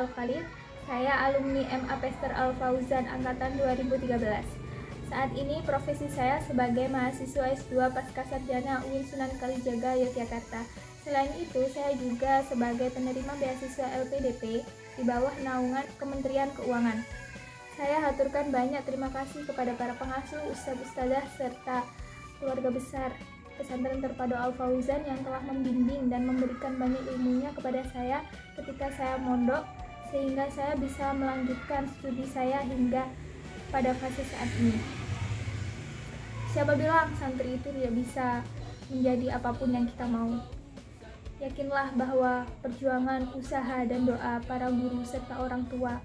Al-Khalid. Saya alumni MA Pester Al-Fauzan angkatan 2013. Saat ini profesi saya sebagai mahasiswa S2 Pascasarjana UIN Sunan Kalijaga, Yogyakarta. Selain itu, saya juga sebagai penerima beasiswa LPDP di bawah naungan Kementerian Keuangan. Saya haturkan banyak terima kasih kepada para pengasuh, ustadz-ustadzah, serta keluarga besar Pesantren Terpadu Al-Fauzan yang telah membimbing dan memberikan banyak ilmunya kepada saya ketika saya mondok, sehingga saya bisa melanjutkan studi saya hingga pada fase saat ini. Siapa bilang santri itu tidak bisa menjadi apapun yang kita mau? Yakinlah bahwa perjuangan, usaha, dan doa para guru serta orang tua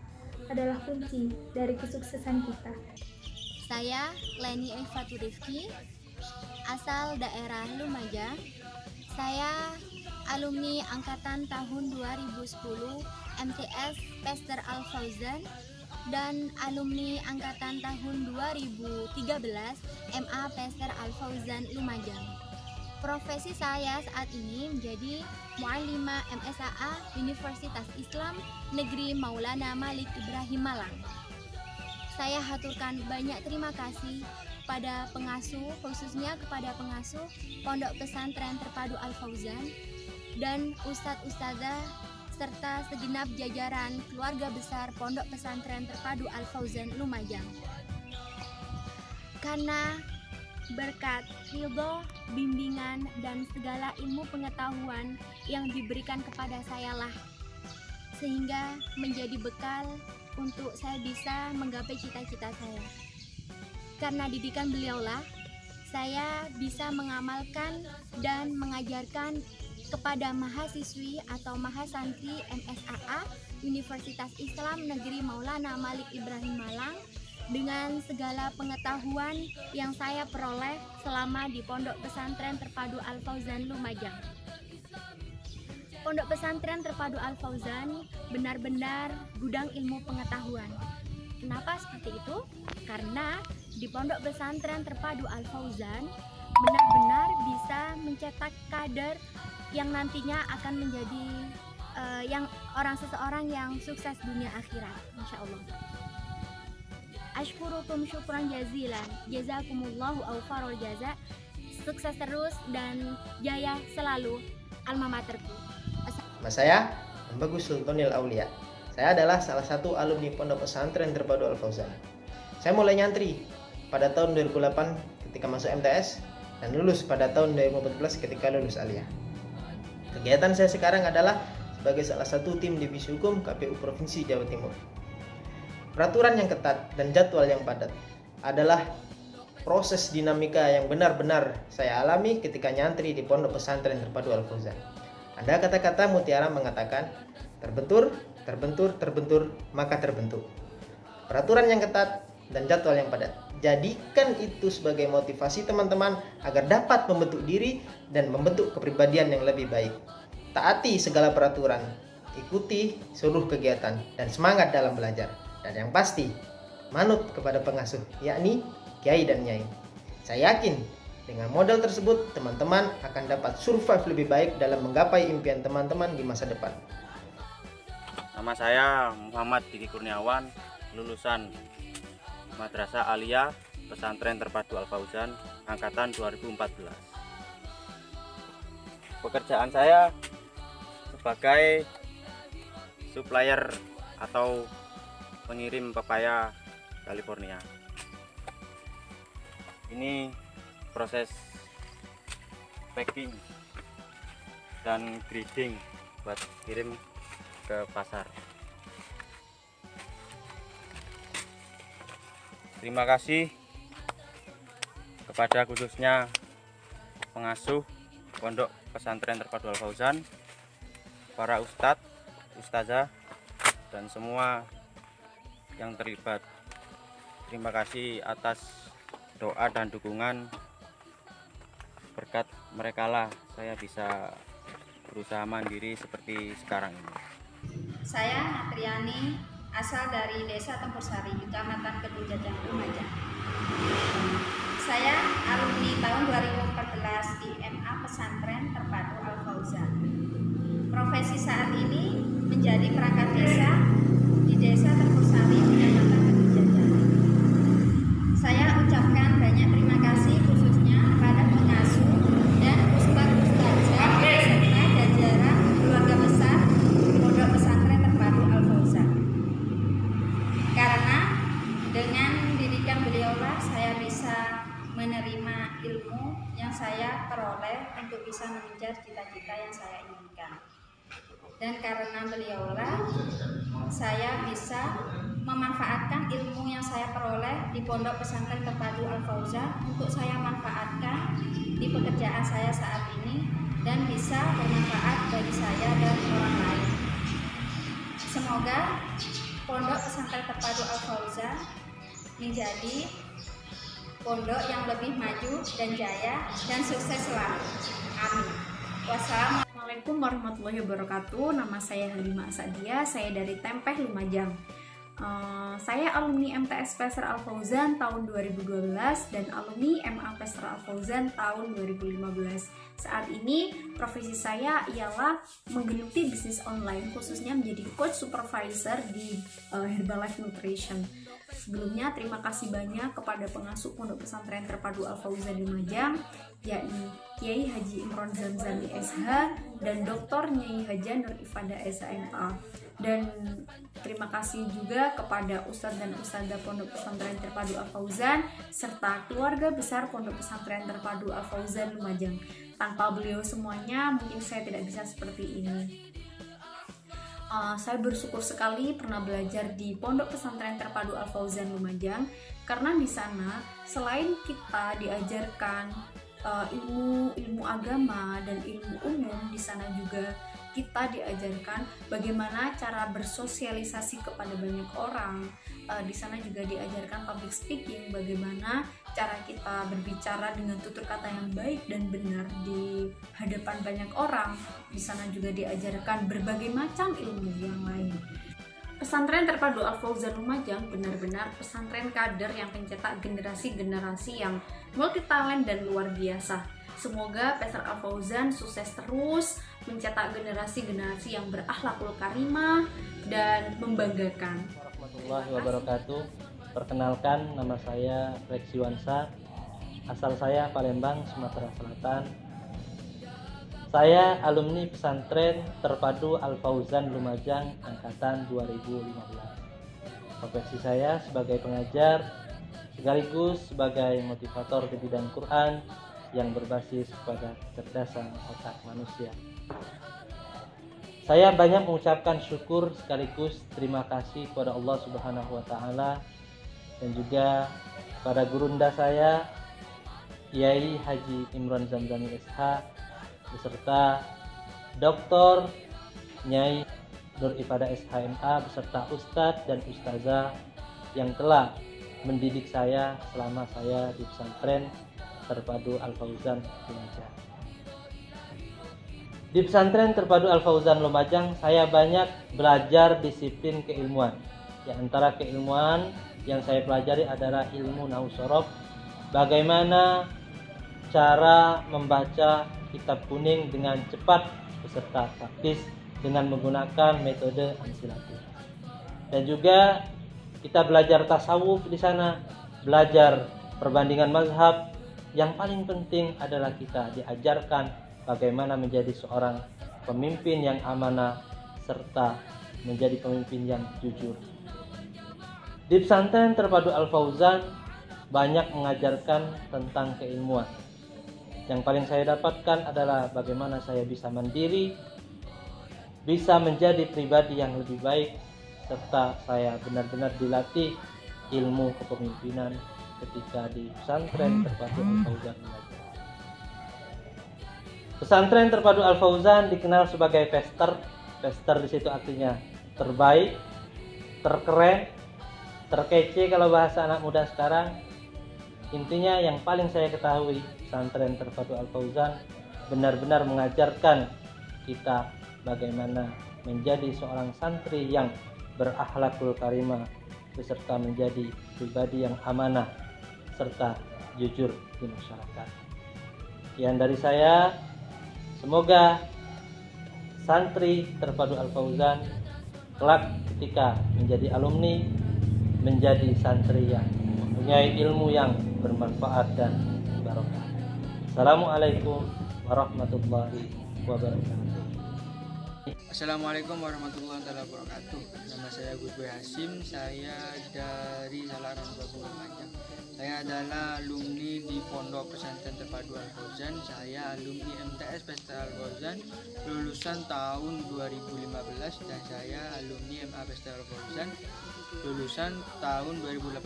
adalah kunci dari kesuksesan kita. Saya Leni Evatur Rifki, asal daerah Lumajang. Saya alumni angkatan tahun 2010 MTS Pester Al-Fauzan dan alumni angkatan tahun 2013 MA Pester Al-Fauzan Lumajang. Profesi saya saat ini menjadi Mu'allimah MSAA Universitas Islam Negeri Maulana Malik Ibrahim Malang. Saya haturkan banyak terima kasih pada pengasuh, khususnya kepada pengasuh Pondok Pesantren Terpadu Al-Fauzan dan ustadz-ustadzah serta segenap jajaran keluarga besar Pondok Pesantren Terpadu Al-Fauzan Lumajang. Karena berkat ridho, bimbingan, dan segala ilmu pengetahuan yang diberikan kepada saya lah, sehingga menjadi bekal untuk saya bisa menggapai cita-cita saya. Karena didikan beliaulah, saya bisa mengamalkan dan mengajarkan kepada mahasiswi atau mahasantri MSAA Universitas Islam Negeri Maulana Malik Ibrahim Malang dengan segala pengetahuan yang saya peroleh selama di Pondok Pesantren Terpadu Al-Fauzan Lumajang. Pondok Pesantren Terpadu Al-Fauzan benar-benar gudang ilmu pengetahuan. Kenapa seperti itu? Karena di Pondok Pesantren Terpadu Al-Fauzan benar-benar bisa mencetak kader yang nantinya akan menjadi seseorang yang sukses dunia akhirat, insya Allah. Ashkurukum syukran jazilan, jazakumullahu awfarul jaza. Sukses terus dan jaya selalu alma materku. Nama saya Bagus Sultanil Aulia. Saya adalah salah satu alumni Pondok Pesantren Terpadu Al-Fauzan. Saya mulai nyantri pada tahun 2008 ketika masuk MTS dan lulus pada tahun 2014 ketika lulus aliyah. Kegiatan saya sekarang adalah sebagai salah satu tim divisi hukum KPU Provinsi Jawa Timur. Peraturan yang ketat dan jadwal yang padat adalah proses dinamika yang benar-benar saya alami ketika nyantri di Pondok Pesantren Terpadu Al-Fauzan. Ada kata-kata mutiara mengatakan, terbentur, maka terbentuk. Peraturan yang ketat dan jadwal yang padat. Jadikan itu sebagai motivasi teman-teman agar dapat membentuk diri dan membentuk kepribadian yang lebih baik. Taati segala peraturan, ikuti seluruh kegiatan, dan semangat dalam belajar. Dan yang pasti, manut kepada pengasuh, yakni Kiai dan Nyai. Saya yakin dengan modal tersebut, teman-teman akan dapat survive lebih baik dalam menggapai impian teman-teman di masa depan. Nama saya Muhammad Diki Kurniawan, lulusan Madrasah Aliyah Pesantren Terpadu Al-Fauzan angkatan 2014. Pekerjaan saya sebagai supplier atau pengirim pepaya California. Ini proses packing dan grading buat kirim ke pasar. Terima kasih kepada khususnya pengasuh Pondok Pesantren Terpadu Al-Fauzan, para ustadz, ustazah, dan semua yang terlibat. Terima kasih atas doa dan dukungan. Berkat mereka lah saya bisa berusaha mandiri seperti sekarang ini. Saya Natriani, asal dari Desa Tempursari, Kecamatan Kedung-Jajang, Lumajang. Saya alumni tahun 2014 di MA Pesantren Terpadu Al-Fauzan. Profesi saat ini menjadi perangkat desa di Desa Tempur Sari, Kecamatan Kedung. Saya ucapkan banyak terima kasih khususnya kepada pengasuh dan ustadz-ustadzah beserta jajaran keluarga besar Pondok Pesantren Terpadu Al-Fauzan. Karena dengan didikan beliaulah saya bisa menerima ilmu yang saya peroleh untuk bisa mengejar cita-cita yang saya inginkan. Dan karena beliaulah saya bisa memanfaatkan ilmu yang saya peroleh di Pondok Pesantren Terpadu Al-Fauzan untuk saya manfaatkan di pekerjaan saya saat ini dan bisa bermanfaat bagi saya dan orang lain. Semoga Pondok Pesantren Terpadu Al-Fauzan menjadi pondok yang lebih maju dan jaya dan sukses selalu. Amin. Assalamualaikum warahmatullahi wabarakatuh. Nama saya Halimah Asadia, saya dari Tempeh, Lumajang. Saya alumni MTS Pester Al-Fauzan tahun 2012 dan alumni MA Pester Al-Fauzan tahun 2015. Saat ini profesi saya ialah menggeluti bisnis online, khususnya menjadi coach supervisor di Herbalife Nutrition. Sebelumnya terima kasih banyak kepada pengasuh Pondok Pesantren Terpadu Al-Fauzan Lumajang, yakni Kiai Haji Imron Zamzami SH dan Dr. Nyai Haja Nur Ifada SHMA. Dan terima kasih juga kepada Ustadz dan Ustadzah Pondok Pesantren Terpadu Al-Fauzan serta keluarga besar Pondok Pesantren Terpadu Al-Fauzan Lumajang. Tanpa beliau semuanya mungkin saya tidak bisa seperti ini. Saya bersyukur sekali pernah belajar di Pondok Pesantren Terpadu Al-Fauzan Lumajang, karena di sana selain kita diajarkan ilmu agama dan ilmu umum, di sana juga kita diajarkan bagaimana cara bersosialisasi kepada banyak orang. Di sana juga diajarkan public speaking, bagaimana cara kita berbicara dengan tutur kata yang baik dan benar di hadapan banyak orang. Di sana juga diajarkan berbagai macam ilmu yang lain. Pesantren Terpadu Al-Fauzan Lumajang benar-benar pesantren kader yang mencetak generasi-generasi yang multitalent dan luar biasa. Semoga Pester Al-Fauzan sukses terus mencetak generasi-generasi yang berakhlakul karimah dan membanggakan. Warahmatullahi wabarakatuh. Perkenalkan, nama saya Reksi Wansa. Asal saya Palembang, Sumatera Selatan. Saya alumni Pesantren Terpadu Al-Fauzan Lumajang angkatan 2015. Profesi saya sebagai pengajar sekaligus sebagai motivator di bidang Quran yang berbasis pada kecerdasan otak manusia. Saya banyak mengucapkan syukur sekaligus terima kasih kepada Allah Subhanahu wa taala dan juga pada gurunda saya Kiai Haji Imron Zamzami SH beserta Dr. Nyai Nur Ifada SHMA beserta Ustadz dan Ustazah yang telah mendidik saya selama saya di pesantren Terpadu Al-Fauzan Lumajang. Di pesantren Terpadu Al-Fauzan Lumajang saya banyak belajar disiplin keilmuan. Di antara keilmuan yang saya pelajari adalah ilmu nahwu shorof, bagaimana cara membaca kitab kuning dengan cepat beserta praktis dengan menggunakan metode ansilatif. Dan juga kita belajar tasawuf di sana, belajar perbandingan mazhab. Yang paling penting adalah kita diajarkan bagaimana menjadi seorang pemimpin yang amanah serta menjadi pemimpin yang jujur. Di pesantren Terpadu Al-Fauzan banyak mengajarkan tentang keilmuan. Yang paling saya dapatkan adalah bagaimana saya bisa mandiri, bisa menjadi pribadi yang lebih baik, serta saya benar-benar dilatih ilmu kepemimpinan ketika di pesantren Terpadu Al-Fauzan. Pesantren Terpadu Al-Fauzan dikenal sebagai pester. Pester di situ artinya terbaik, terkeren, terkece kalau bahasa anak muda sekarang. Intinya yang paling saya ketahui, pesantren Terpadu Al-Fauzan benar-benar mengajarkan kita bagaimana menjadi seorang santri yang berakhlakul karimah beserta menjadi pribadi yang amanah serta jujur di masyarakat. Sekian dari saya. Semoga santri Terpadu Al-Fauzan kelak ketika menjadi alumni, menjadi santri yang mempunyai ilmu yang bermanfaat dan barokah. Assalamualaikum warahmatullahi wabarakatuh. Assalamualaikum warahmatullahi wabarakatuh. Nama saya Gus Boy Hasim. Saya dari Salaran Babung Lumajang. Saya adalah alumni di Pondok Pesantren Terpadu Al-Fauzan. Saya alumni MTS Pester Al-Fauzan lulusan tahun 2015, dan saya alumni MA Pester Al-Fauzan lulusan tahun 2018.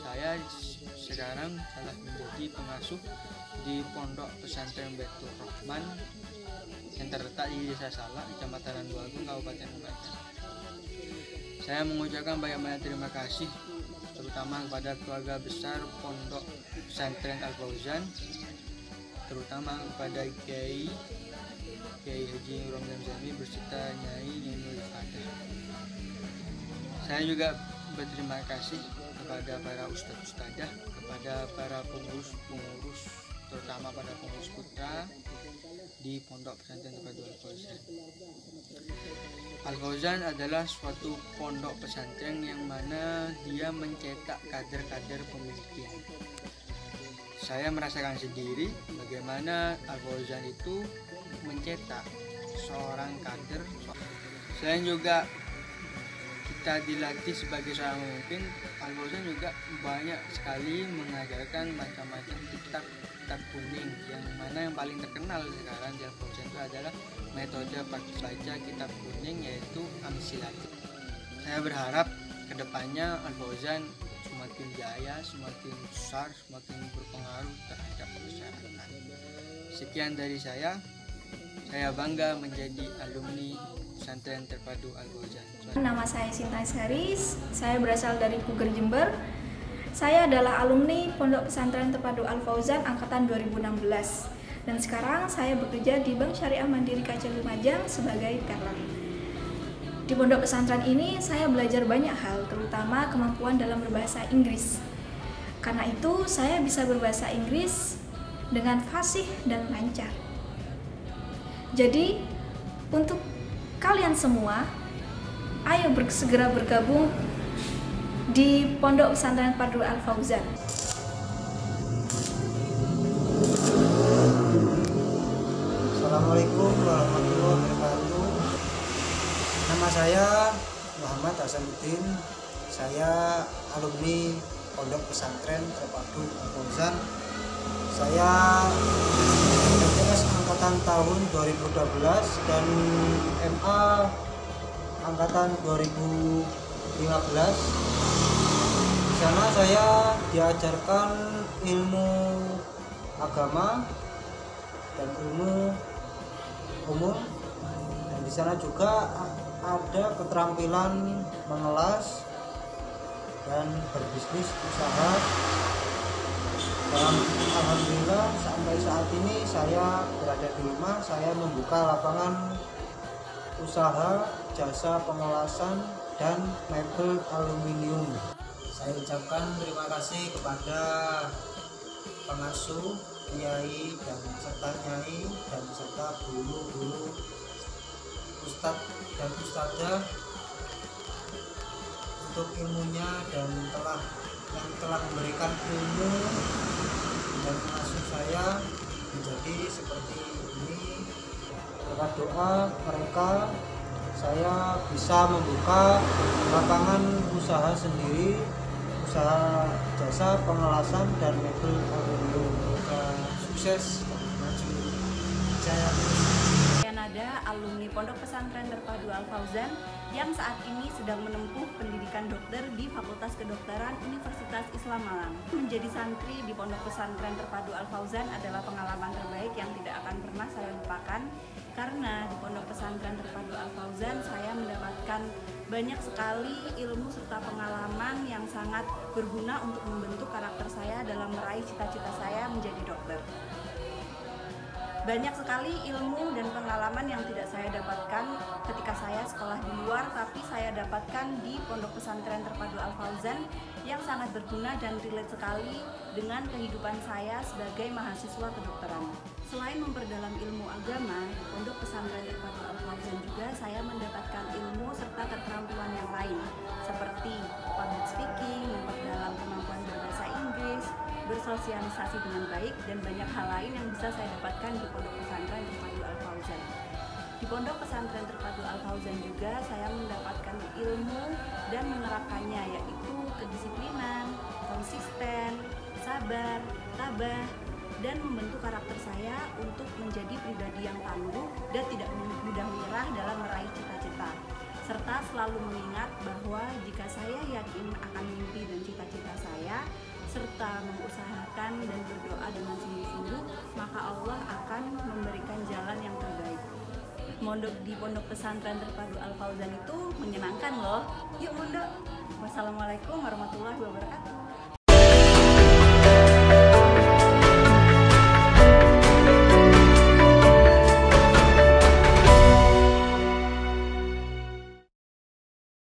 Saya sekarang telah menjadi pengasuh di Pondok Pesantren Baitur Rahman yang terletak di Desa Salak, Kecamatan Randuagung, Kabupaten Lumajang. Saya mengucapkan banyak-banyak terima kasih terutama kepada keluarga besar Pondok Pesantren Al-Fauzan, terutama kepada Kiai Haji Romdan Zami beserta Nyai Nurul Fadah. Saya juga berterima kasih kepada para ustadz-ustadzah, kepada para pengurus, terutama pada pengurus putra di Pondok Pesantren Terpadu Al-Fauzan. Al-Fauzan adalah suatu pondok pesantren yang mana dia mencetak kader-kader pemimpin. Saya merasakan sendiri bagaimana Al-Fauzan itu mencetak seorang kader. Selain juga kita dilatih sebagai seorang pemimpin, Al-Fauzan juga banyak sekali mengajarkan macam-macam kitab kuning, yang mana yang paling terkenal sekarang di Al-Fauzan itu adalah metode baca kitab kuning, yaitu Amsilatul. Saya berharap kedepannya Al-Fauzan semakin jaya, semakin besar, semakin berpengaruh terhadap masyarakat. Sekian dari saya bangga menjadi alumni Pesantren Terpadu Al-Fauzan. Nama saya Sinta Saris, saya berasal dari Puger, Jember. Saya adalah alumni Pondok Pesantren Terpadu Al-Fauzan angkatan 2016. Dan sekarang saya bekerja di Bank Syariah Mandiri KC Lumajang sebagai teller. Di pondok pesantren ini saya belajar banyak hal, terutama kemampuan dalam berbahasa Inggris. Karena itu saya bisa berbahasa Inggris dengan fasih dan lancar. Jadi untuk kalian semua, ayo segera bergabung di Pondok Pesantren Terpadu Al-Fauzan. Assalamualaikum warahmatullahi wabarakatuh. Nama saya Muhammad Hasanuddin. Saya alumni Pondok Pesantren Terpadu Al-Fauzan. Saya MTS angkatan tahun 2012 dan MA angkatan 2015. Di sana saya diajarkan ilmu agama dan ilmu umum, dan di sana juga ada keterampilan mengelas dan berbisnis usaha. Dan alhamdulillah sampai saat ini saya berada di rumah, saya membuka lapangan usaha jasa pengelasan dan mebel aluminium. Saya ucapkan terima kasih kepada pengasuh, kiai dan serta nyai dan serta guru-guru, ustadz dan ustadzah untuk ilmunya dan telah memberikan ilmu dan mengasuh saya menjadi seperti ini. Berkat doa mereka saya bisa membuka lapangan usaha sendiri, usaha jasa pengelasan dan mebel aluminium. Sukses dan maju jaya. Nada, alumni Pondok Pesantren Terpadu Al-Fauzan yang saat ini sedang menempuh pendidikan dokter di Fakultas Kedokteran Universitas Islam Malang. Menjadi santri di Pondok Pesantren Terpadu Al-Fauzan adalah pengalaman terbaik yang tidak akan pernah saya lupakan, karena di Pondok Pesantren Terpadu Al-Fauzan saya mendapatkan banyak sekali ilmu serta pengalaman yang sangat berguna untuk membentuk karakter saya dalam meraih cita-cita saya menjadi dokter. Banyak sekali ilmu dan pengalaman yang tidak saya dapatkan ketika saya sekolah di luar, tapi saya dapatkan di Pondok Pesantren Terpadu Al-Fauzan yang sangat berguna dan relate sekali dengan kehidupan saya sebagai mahasiswa kedokteran. Selain memperdalam ilmu agama, di Pondok Pesantren Terpadu Al-Fauzan juga saya mendapatkan ilmu serta keterampilan yang lain, seperti public speaking, memperdalam kemampuan berbahasa Inggris, bersosialisasi dengan baik, dan banyak hal lain yang bisa saya dapatkan di Pondok Pesantren Terpadu Al-Fauzan. Di Pondok Pesantren Terpadu Al-Fauzan juga saya mendapatkan ilmu dan menerapkannya, yaitu kedisiplinan, konsisten, sabar, tabah, dan membentuk karakter saya untuk menjadi pribadi yang tangguh dan tidak mudah menyerah dalam meraih cita-cita, serta selalu mengingat bahwa jika saya yakin akan mimpi dan cita-cita saya, serta mengusahakan dan berdoa dengan sungguh-sungguh, maka Allah akan memberikan jalan yang terbaik. Mondok di Pondok Pesantren Terpadu Al-Fauzan itu menyenangkan loh. Yuk mondok. Wassalamualaikum warahmatullahi wabarakatuh.